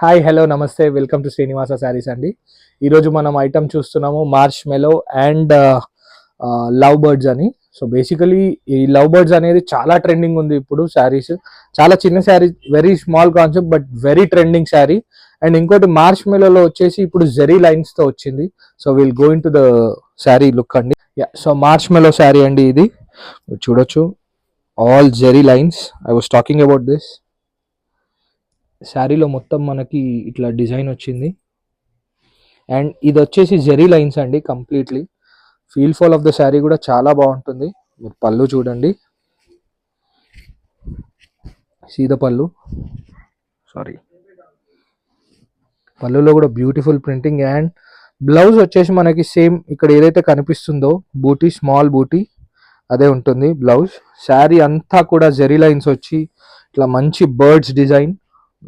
Hi hello నమస్తే welcome to Srinivasa Sarees అండి. ఈరోజు మనం ఐటమ్ చూస్తున్నాము marshmallow and love birds అని. సో బేసికలీ ఈ లవ్ బర్డ్స్ అనేది చాలా ట్రెండింగ్ ఉంది ఇప్పుడు శారీస్. చాలా చిన్న saree, very small concept but very trending saree. And ఇంకోటి మార్ష్ మెలోలో వచ్చేసి ఇప్పుడు జెరీ లైన్స్తో వచ్చింది. So will go into the saree look అండి. సో మార్ష్ మెలో శారీ అండి ఇది. చూడొచ్చు all zari lines. I was talking about this. శారీలో మొత్తం మనకి ఇట్లా డిజైన్ వచ్చింది అండ్ ఇది వచ్చేసి జెరీ లైన్స్ అండి completely. Feel fall of the sari కూడా చాలా బాగుంటుంది. మీరు పళ్ళు చూడండి, సీద పళ్ళు, సారీ పళ్ళులో కూడా బ్యూటిఫుల్ ప్రింటింగ్. అండ్ బ్లౌజ్ వచ్చేసి మనకి సేమ్ ఇక్కడ ఏదైతే కనిపిస్తుందో బూటీ, స్మాల్ బూటీ అదే ఉంటుంది బ్లౌజ్. శారీ అంతా కూడా జెరీ లైన్స్ వచ్చి ఇట్లా మంచి బర్డ్స్ డిజైన్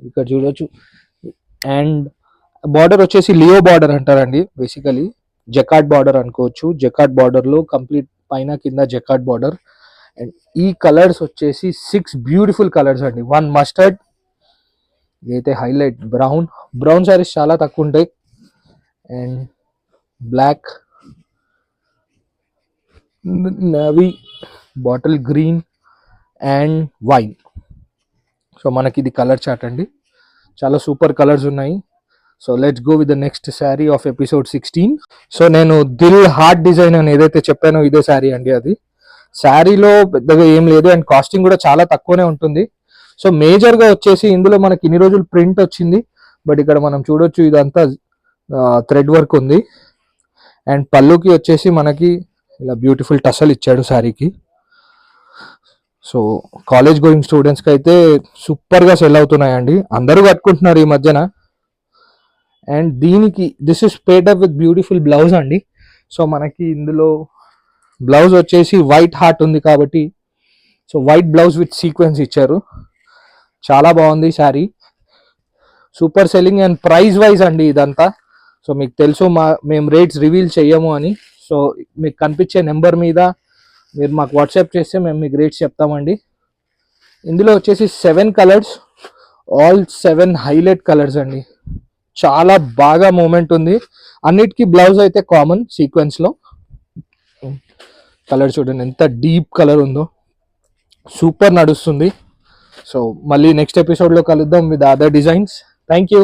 ఇక్కడ చూడొచ్చు. అండ్ బార్డర్ వచ్చేసి లియో బార్డర్ అంటారండి, బేసికలీ జకాట్ బార్డర్ అనుకోవచ్చు. జకాట్ బార్డర్లో కంప్లీట్ పైన కింద జకాట్ బార్డర్. అండ్ ఈ కలర్స్ వచ్చేసి 6 బ్యూటిఫుల్ కలర్స్ అండి. 1 మస్టర్డ్, ఇదైతే హైలైట్. బ్రౌన్ శారీస్ చాలా తక్కువ ఉంటాయి. And black, navy, bottle green and wine. So మనకి ఇది కలర్ చార్ట్ అండి, చాలా సూపర్ కలర్స్ ఉన్నాయి. So let's go with the next saree of episode 16. So నేను దిల్ హార్ట్ డిజైన్ అని ఏదైతే చెప్పానో ఇదే శారీ అండి. అది శారీలో పెద్దగా ఏం లేదు అండ్ కాస్టింగ్ కూడా చాలా తక్కువనే ఉంటుంది. సో మేజర్గా వచ్చేసి ఇందులో మనకి ఇన్ని రోజులు ప్రింట్ వచ్చింది, బట్ ఇక్కడ మనం చూడొచ్చు ఇదంతా థ్రెడ్ వర్క్ ఉంది. అండ్ పళ్ళుకి వచ్చేసి మనకి ఇలా బ్యూటిఫుల్ టసల్ ఇచ్చాడు శారీకి. సో కాలేజ్ గోయింగ్ స్టూడెంట్స్కి అయితే సూపర్గా సెల్ అవుతున్నాయండి, అందరూ కట్టుకుంటున్నారు ఈ మధ్యన. అండ్ దీనికి this is paid up with beautiful blouse అండి. సో మనకి ఇందులో బ్లౌజ్ వచ్చేసి వైట్ హార్ట్ ఉంది కాబట్టి so white blouse with sequence ఇచ్చారు. చాలా బాగుంది sari, super selling. And price wise అండి ఇదంతా. సో మీకు తెలుసు మేము రేట్స్ రివీల్ చెయ్యము అని. సో మీకు కనిపించే నెంబర్ మీద మీరు మాకు వాట్సాప్ చేస్తే మేము మీకు రేట్స్ చెప్తామండి. ఇందులో వచ్చేసి 7 కలర్స్, ఆల్ 7 హైలైట్ కలర్స్ అండి. చాలా బాగా మూమెంట్ ఉంది. అన్నిటికీ బ్లౌజ్ అయితే కామన్ సీక్వెన్స్లో. కలర్ చూడండి ఎంత డీప్ కలర్ ఉందో, సూపర్ నడుస్తుంది. సో మళ్ళీ నెక్స్ట్ ఎపిసోడ్లో కలుద్దాం with other designs. Thank you.